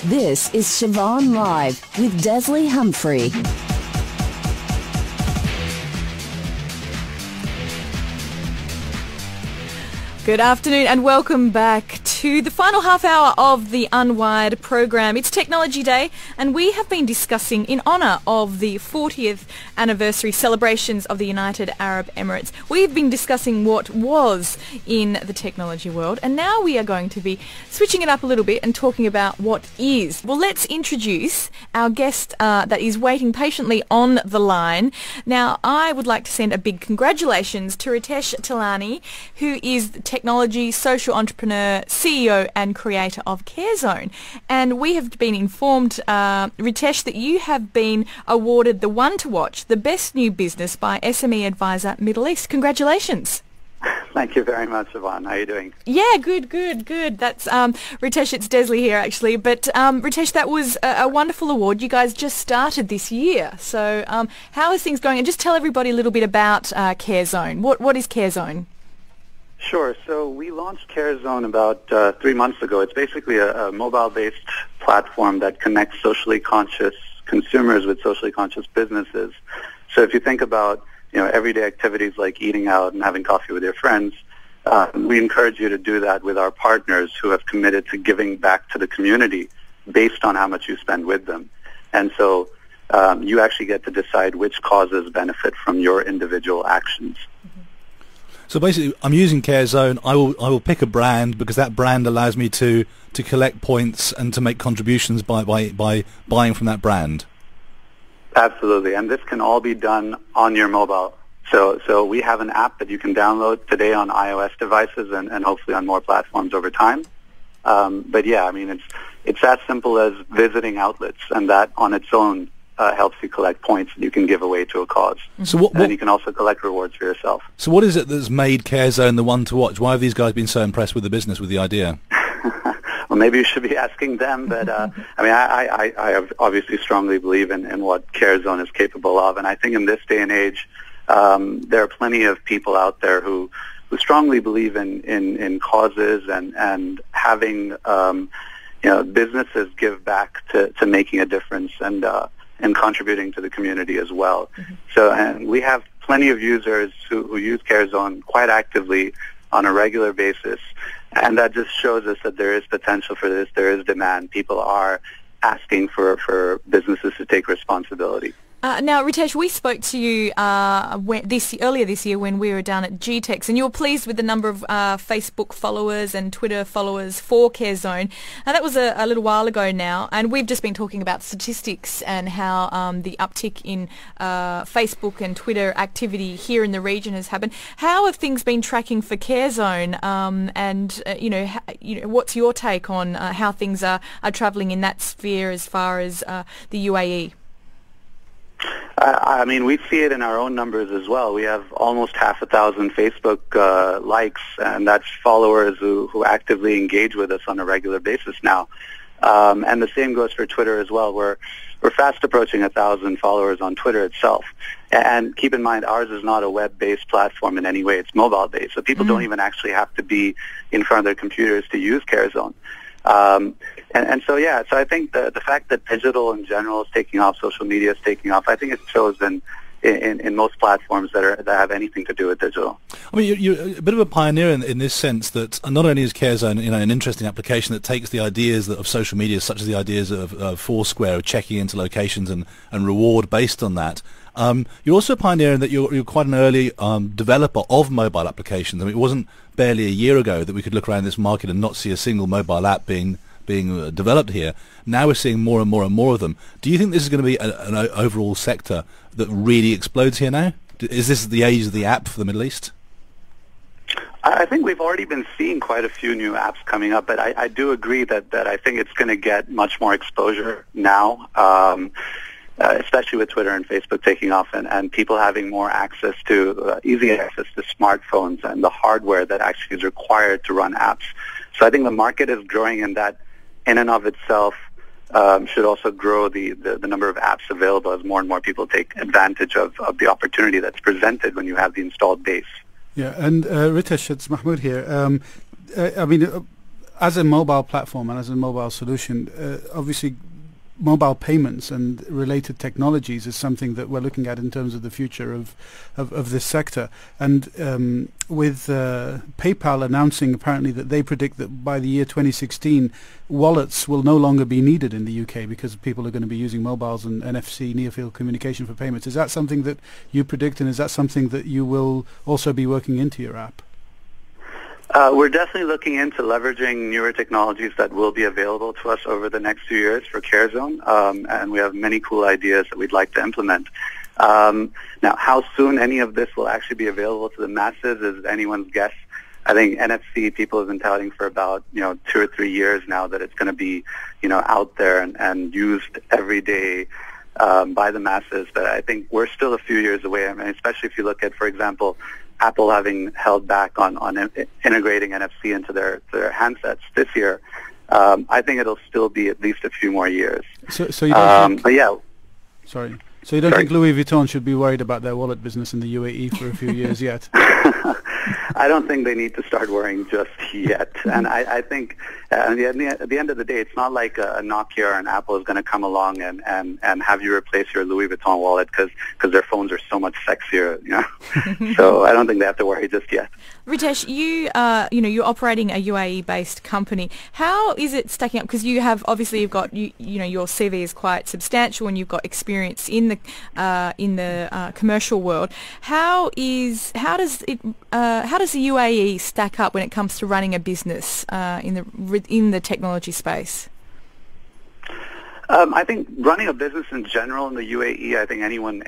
This is Siobhan Live with Desley Humphrey. Good afternoon and welcome back to the final half hour of the Unwired program. It's Technology Day and we have been discussing in honour of the 40th anniversary celebrations of the United Arab Emirates. We've been discussing what was in the technology world and now we are going to be switching it up a little bit and talking about what is. Well, let's introduce our guest that is waiting patiently on the line. Now, I would like to send a big congratulations to Ritesh Tilani, who is the technology social entrepreneur, CEO and creator of CareZone. And we have been informed, Ritesh, that you have been awarded the one to watch, the best new business by SME Advisor Middle East. Congratulations. Thank you very much, Siobhan. How are you doing? Yeah, good. That's Ritesh, it's Desley here actually. But Ritesh, that was a wonderful award. You guys just started this year. So how is things going? And just tell everybody a little bit about CareZone. What is CareZone? Sure. So we launched CareZone about 3 months ago. It's basically a mobile-based platform that connects socially conscious consumers with socially conscious businesses. So if you think about everyday activities like eating out and having coffee with your friends, we encourage you to do that with our partners who have committed to giving back to the community based on how much you spend with them. And so you actually get to decide which causes benefit from your individual actions. So basically, I'm using CareZone. I will pick a brand because that brand allows me to collect points and to make contributions by buying from that brand. Absolutely, and this can all be done on your mobile. So we have an app that you can download today on iOS devices and hopefully on more platforms over time. But yeah, I mean, it's as simple as visiting outlets, and that on its own helps you collect points that you can give away to a cause. So and you can also collect rewards for yourself. So what is it that's made CareZone the one to watch? Why have these guys been so impressed with the business, with the idea? Well, maybe you should be asking them, but I mean, I obviously strongly believe in what CareZone is capable of, and I think in this day and age, there are plenty of people out there who strongly believe in causes and having businesses give back to making a difference and contributing to the community as well. Mm-hmm. So, and we have plenty of users who use CareZone quite actively on a regular basis, and that just shows us that there is potential for this. There is demand. People are asking for businesses to take responsibility. Now, Ritesh, we spoke to you earlier this year when we were down at GTEx, and you were pleased with the number of Facebook followers and Twitter followers for CareZone. And that was a little while ago now, and we've just been talking about statistics and how the uptick in Facebook and Twitter activity here in the region has happened. How have things been tracking for CareZone? What's your take on how things are travelling in that sphere as far as the UAE? I mean, we see it in our own numbers as well. We have almost 5,000 Facebook likes, and that's followers who actively engage with us on a regular basis now. And the same goes for Twitter as well. We're fast approaching 1,000 followers on Twitter itself. And keep in mind, ours is not a web-based platform in any way. It's mobile-based, so people don't even actually have to be in front of their computers to use CareZone. And so, yeah, so I think the fact that digital in general is taking off, social media is taking off, I think it shows in most platforms that have anything to do with digital. I mean, you're a bit of a pioneer in this sense that not only is CareZone an interesting application that takes the ideas of social media, such as the ideas of Foursquare, of checking into locations and reward based on that. You're also a pioneer in that you're quite an early developer of mobile applications. I mean, it wasn't barely a year ago that we could look around this market and not see a single mobile app being developed here. Now we're seeing more and more and more of them. Do you think this is going to be an overall sector that really explodes here now? Is this the age of the app for the Middle East? I think we've already been seeing quite a few new apps coming up, but I do agree that I think it's going to get much more exposure now, especially with Twitter and Facebook taking off and people having more access to, easy access to smartphones and the hardware that actually is required to run apps. So I think the market is growing, and that in and of itself should also grow the number of apps available as more and more people take advantage of the opportunity that's presented when you have the installed base. Yeah, and Ritesh, it's Mahmoud here. I mean, as a mobile platform and as a mobile solution, obviously mobile payments and related technologies is something that we're looking at in terms of the future of this sector. And with PayPal announcing apparently that they predict that by the year 2016, wallets will no longer be needed in the UK because people are going to be using mobiles and NFC, near-field communication, for payments. Is that something that you predict, and is that something that you will also be working into your app? We're definitely looking into leveraging newer technologies that will be available to us over the next few years for CareZone, and we have many cool ideas that we'd like to implement. Now, how soon any of this will actually be available to the masses is anyone's guess. I think NFC, people have been touting for about 2 or 3 years now that it's going to be out there and used every day by the masses. But I think we're still a few years away. I mean, especially if you look at, for example, Apple having held back on integrating NFC into their handsets this year. I think it'll still be at least a few more years. So you don't think, but yeah. Sorry. So you don't think Louis Vuitton should be worried about their wallet business in the UAE for a few years yet? I don't think they need to start worrying just yet. And I think at the end of the day, it's not like a Nokia or an Apple is going to come along and have you replace your Louis Vuitton wallet because their phones are so much sexier. So I don't think they have to worry just yet. Ritesh, you're operating a UAE-based company. How is it stacking up? Because you've got your CV is quite substantial, and you've got experience in the commercial world. How does the UAE stack up when it comes to running a business in the technology space? I think running a business in general in the UAE, I think anyone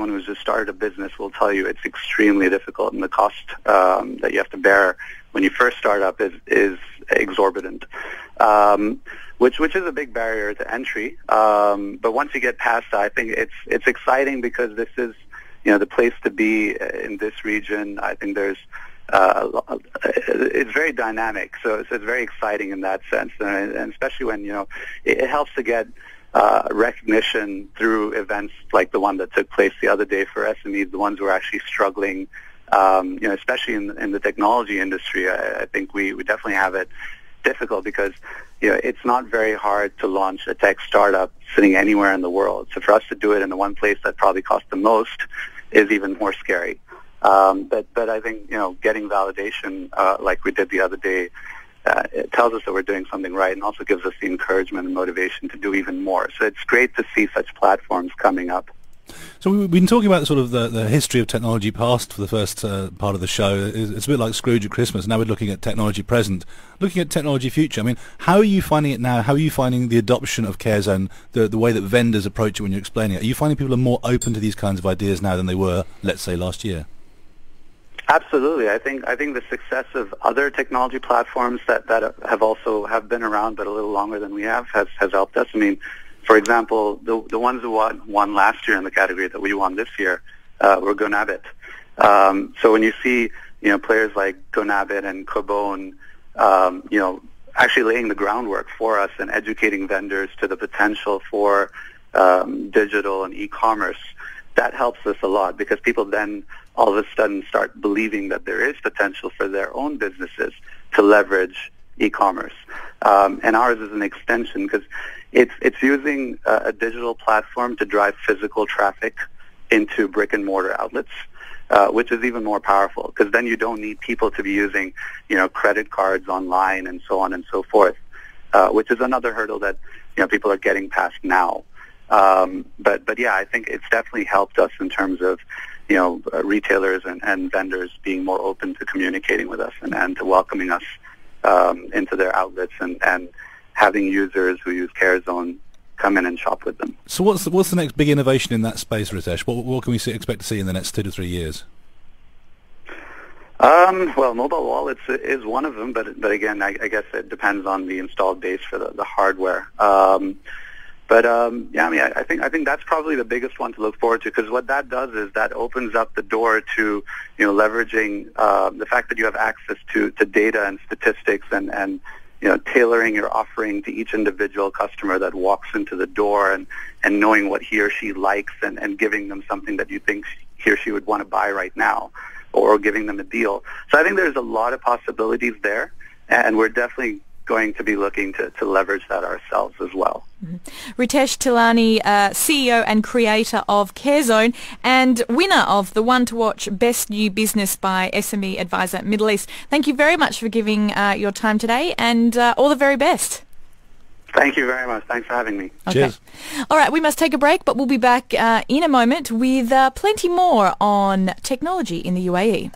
who's just started a business will tell you it's extremely difficult, and the cost that you have to bear when you first start up is exorbitant, which is a big barrier to entry. But once you get past that, I think it's exciting because this is the place to be in this region. I think there's it's very dynamic, so it's very exciting in that sense, and especially when it helps to get recognition through events like the one that took place the other day for SMEs, the ones who are actually struggling, especially in the technology industry. I think we definitely have it difficult because it's not very hard to launch a tech startup sitting anywhere in the world. So for us to do it in the one place that probably costs the most is even more scary. But I think getting validation like we did the other day, it tells us that we're doing something right, and also gives us the encouragement and motivation to do even more. So it's great to see such platforms coming up. So we've been talking about sort of the history of technology past for the first part of the show. It's a bit like Scrooge at Christmas. Now we're looking at technology present, looking at technology future. I mean, how are you finding it now? How are you finding the adoption of CareZone, the way that vendors approach it when you're explaining it? Are you finding people are more open to these kinds of ideas now than they were, let's say, last year? Absolutely. I think the success of other technology platforms that have been around but a little longer than we have has helped us. I mean, for example, the ones who won last year in the category that we won this year were GoNabit. So when you see players like GoNabit and Cobone, actually laying the groundwork for us and educating vendors to the potential for digital and e-commerce, that helps us a lot because people then all of a sudden start believing that there is potential for their own businesses to leverage e-commerce. And ours is an extension because it's using a digital platform to drive physical traffic into brick and mortar outlets, which is even more powerful because then you don't need people to be using, credit cards online and so on and so forth, which is another hurdle that, people are getting past now. But yeah, I think it's definitely helped us in terms of, retailers and vendors being more open to communicating with us and to welcoming us into their outlets and having users who use CareZone come in and shop with them. So what's the next big innovation in that space, Ritesh? What can we expect to see in the next 2 to 3 years? Well, mobile wallets is one of them, but again, I guess it depends on the installed base for the hardware. Yeah, I mean, I think that's probably the biggest one to look forward to because what that does is that opens up the door to leveraging the fact that you have access to data and statistics and tailoring your offering to each individual customer that walks into the door and knowing what he or she likes and giving them something that you think he or she would want to buy right now or giving them a deal. So I think there's a lot of possibilities there, and we're definitely going to be looking to leverage that ourselves as well. Ritesh Tilani, CEO and creator of CareZone and winner of the One to Watch Best New Business by SME Advisor Middle East. Thank you very much for giving your time today, and all the very best. Thank you very much. Thanks for having me. Okay. Cheers. All right, we must take a break, but we'll be back in a moment with plenty more on technology in the UAE.